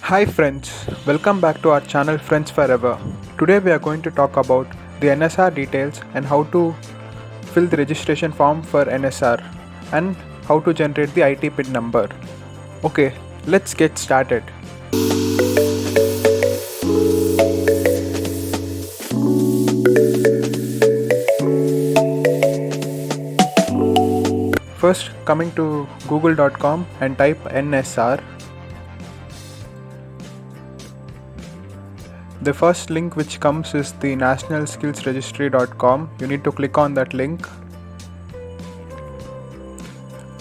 Hi friends, welcome back to our channel Friends Forever. Today we are going to talk about the NSR details and how to fill the registration form for NSR and how to generate the IT PIN number. Okay, let's get started. First, coming to google.com and type NSR. The first link which comes is the nationalskillsregistry.com. You need to click on that link.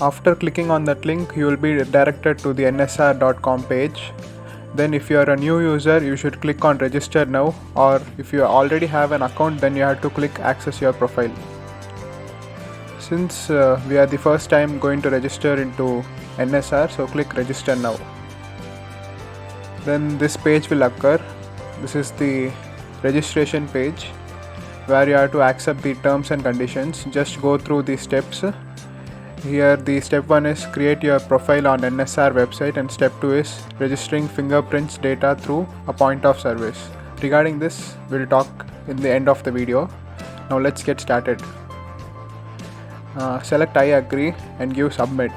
After clicking on that link, you will be directed to the nsr.com page. Then if you are a new user, you should click on register now, or if you already have an account, then you have to click access your profile. Since we are the first time going to register into NSR, so click register now. Then this page will occur. This is the registration page where you have to accept the terms and conditions. Just go through the steps. Here the step 1 is create your profile on NSR website, and step 2 is registering fingerprints data through a point of service. Regarding this, we'll talk in the end of the video. Now let's get started. Select I agree and give submit.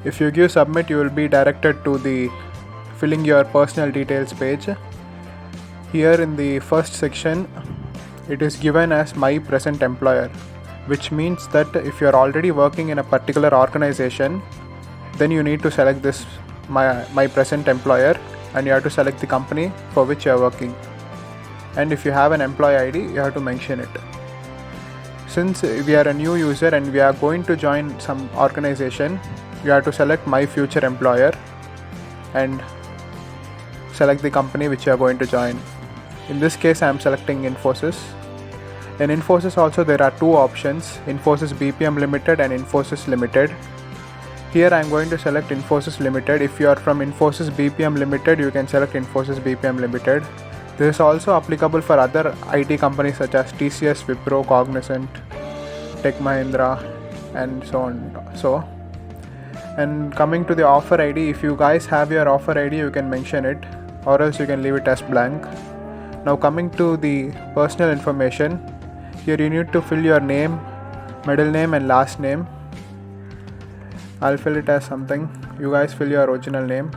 If you give submit, you will be directed to the filling your personal details page. Here in the first section, it is given as my present employer, which means that if you are already working in a particular organization, then you need to select this my present employer, and you have to select the company for which you are working. And if you have an employee ID, you have to mention it. Since we are a new user and we are going to join some organization, you have to select my future employer and select the company which you are going to join. In this case, I am selecting Infosys. In Infosys also there are two options, Infosys BPM Limited and Infosys Limited. Here I am going to select Infosys Limited. If you are from Infosys BPM Limited, you can select Infosys BPM Limited. This is also applicable for other IT companies such as TCS, Wipro, Cognizant, Tech Mahindra, and so on. And coming to the offer ID, if you guys have your offer ID, you can mention it, or else you can leave it as blank. Now coming to the personal information, here you need to fill your name, middle name and last name. I'll fill it as something. You guys fill your original name.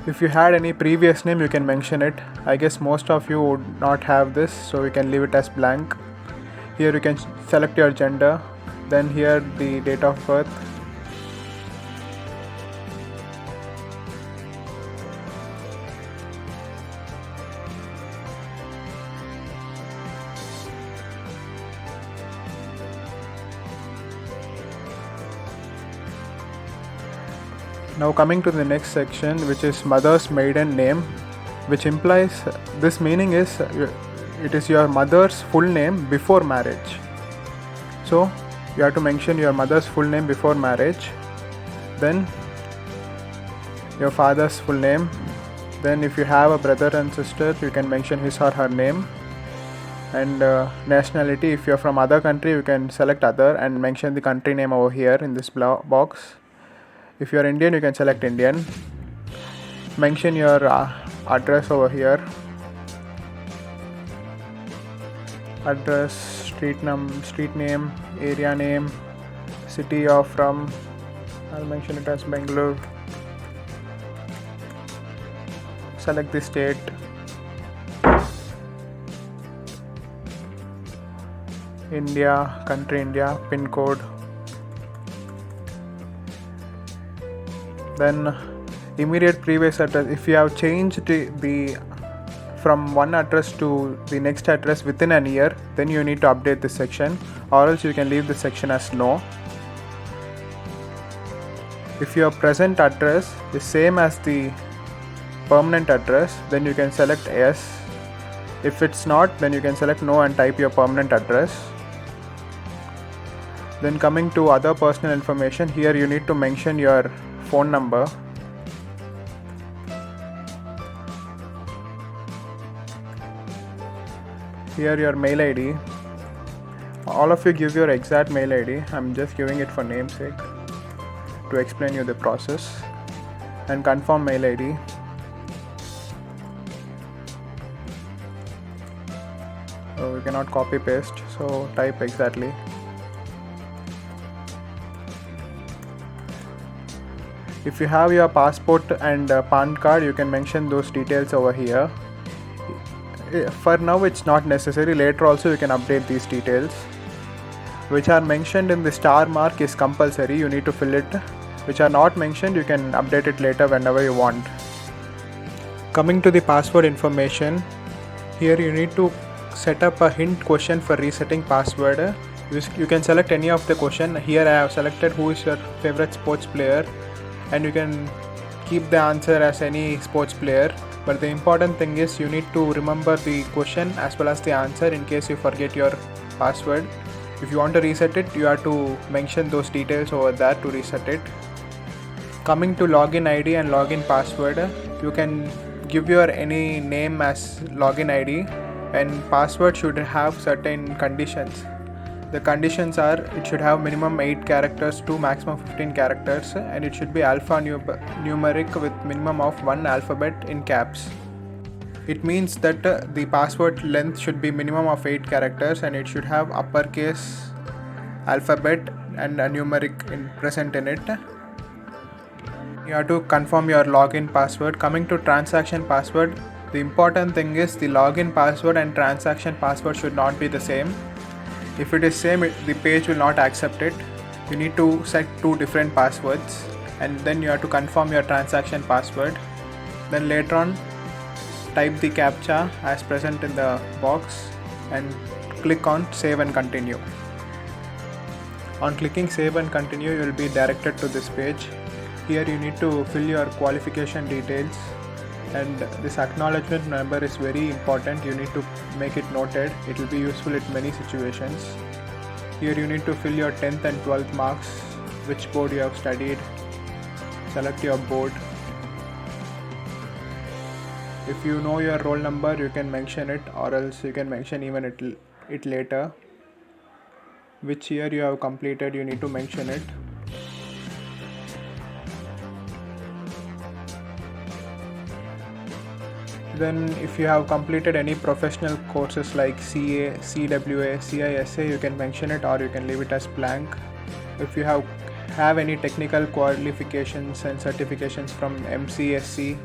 If you had any previous name, you can mention it. I guess most of you would not have this, so you can leave it as blank. Here you can select your gender, then here the date of birth. Now coming to the next section, which is mother's maiden name, which implies this meaning is it is your mother's full name before marriage. So you have to mention your mother's full name before marriage, then your father's full name. Then if you have a brother and sister, you can mention his or her name. And nationality, if you are from other country, you can select other and mention the country name over here in this box. If you are Indian, you can select Indian. Mention your address over here. Address, street name, area name, city you're from. I'll mention it as Bangalore. Select the state. India, country India, pin code. Then immediate previous address. If you have changed the from one address to the next address within a year, then you need to update this section, or else you can leave this section as no. If your present address is same as the permanent address, then you can select yes. If it's not, then you can select no and type your permanent address. Then coming to other personal information, here you need to mention your phone number. Here your mail ID. all of you give your exact mail ID. I'm just giving it for namesake to explain you the process. And confirm mail ID. So we cannot copy paste, so type exactly. If you have your passport and PAN card, you can mention those details over here. For now it's not necessary, later also you can update these details. Which are mentioned in the star mark is compulsory, you need to fill it. Which are not mentioned, you can update it later whenever you want. Coming to the password information, here you need to set up a hint question for resetting password. You can select any of the question. Here I have selected who is your favorite sports player, and you can keep the answer as any sports player, but the important thing is you need to remember the question as well as the answer in case you forget your password. If you want to reset it, you have to mention those details over there to reset it. Coming to login ID and login password, you can give your any name as login ID, and password should have certain conditions. The conditions are, it should have minimum 8 characters to maximum 15 characters, and it should be alphanumeric with minimum of 1 alphabet in caps. It means that the password length should be minimum of 8 characters, and it should have uppercase alphabet and a numeric present in it. You have to confirm your login password. Coming to transaction password, the important thing is the login password and transaction password should not be the same. If it is same, the page will not accept it. You need to set 2 different passwords, and then you have to confirm your transaction password. Then later on, type the CAPTCHA as present in the box and click on save and continue. On clicking save and continue, you will be directed to this page. Here you need to fill your qualification details, and this acknowledgement number is very important. You need to make it noted. It will be useful in many situations. Here you need to fill your 10th and 12th marks, which board you have studied, select your board. If you know your roll number, you can mention it, or else you can mention even it later. Which year you have completed, you need to mention it. Then if you have completed any professional courses like CA, CWA, CISA, you can mention it, or you can leave it as blank. If you have any technical qualifications and certifications from MCSC,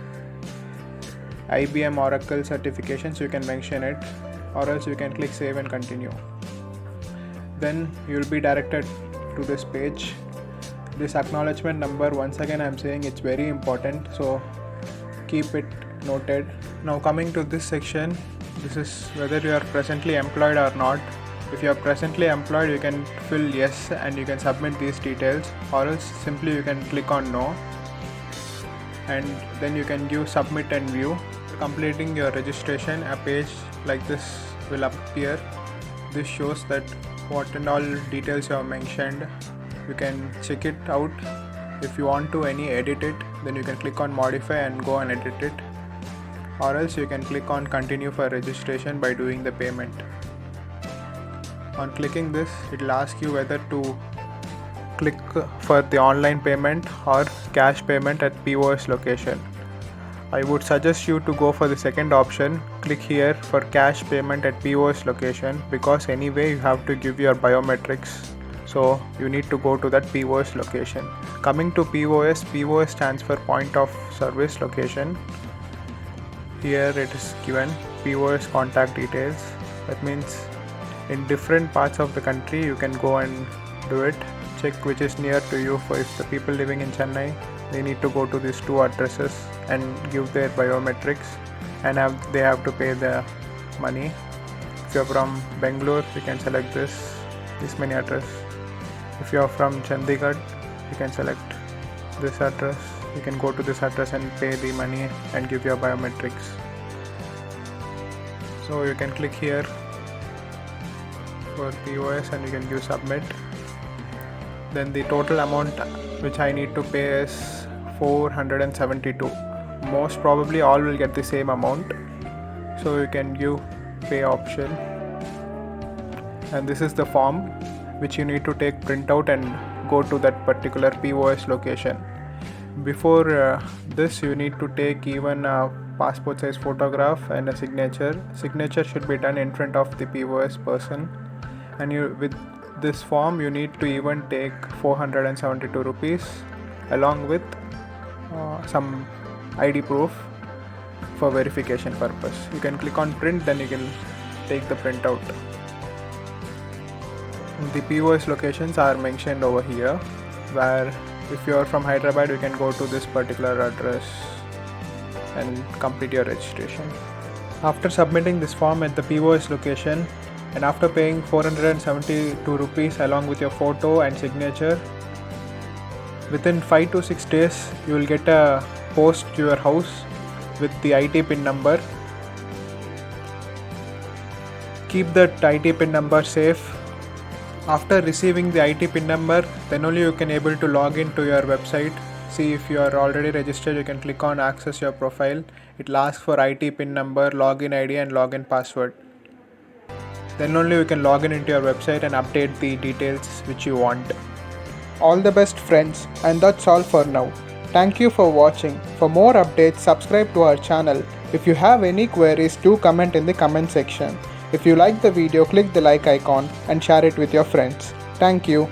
IBM Oracle certifications, you can mention it, or else you can click save and continue. Then you will be directed to this page. This acknowledgement number, once again I am saying, it's very important, so keep it noted. Now coming to this section, this is whether you are presently employed or not. If you are presently employed, you can fill yes and you can submit these details, or else simply you can click on no, and then you can give submit and view. Completing your registration, a page like this will appear. This shows that what and all details you have mentioned. You can check it out. If you want to edit it, then you can click on modify and go and edit it, or else you can click on continue for registration by doing the payment. On clicking this, it will ask you whether to click for the online payment or cash payment at POS location. I would suggest you to go for the second option. Click here for cash payment at POS location, because anyway you have to give your biometrics, so you need to go to that POS location. Coming to POS stands for point of service location. Here it is given POS contact details. That means in different parts of the country you can go and do it. Check which is near to you. For if the people living in Chennai, they need to go to these 2 addresses and give their biometrics, and they have to pay the money. If you are from Bangalore, you can select this many address. If you are from Chandigarh, you can select this address. You can go to this address and pay the money and give your biometrics. So you can click here for POS and you can give submit. Then the total amount which I need to pay is 472. Most probably all will get the same amount, so you can give pay option, and this is the form which you need to take printout and go to that particular POS location. Before this, you need to take even a passport size photograph and a signature. Signature should be done in front of the POS person, and with this form you need to even take 472 rupees along with some ID proof for verification purpose. You can click on print, then you can take the printout. The POS locations are mentioned over here, where if you are from Hyderabad, you can go to this particular address and complete your registration. After submitting this form at the POS location and after paying 472 rupees along with your photo and signature, within 5 to 6 days you will get a post to your house with the IT PIN number. Keep that IT PIN number safe. After receiving the IT PIN number, then only you can able to log into your website. See, if you are already registered, you can click on access your profile. It will ask for IT PIN number, login ID and login password. Then only you can log in into your website and update the details which you want. All the best, friends, and that's all for now. Thank you for watching. For more updates, subscribe to our channel. If you have any queries, do comment in the comment section. If you like the video, click the like icon and share it with your friends. Thank you.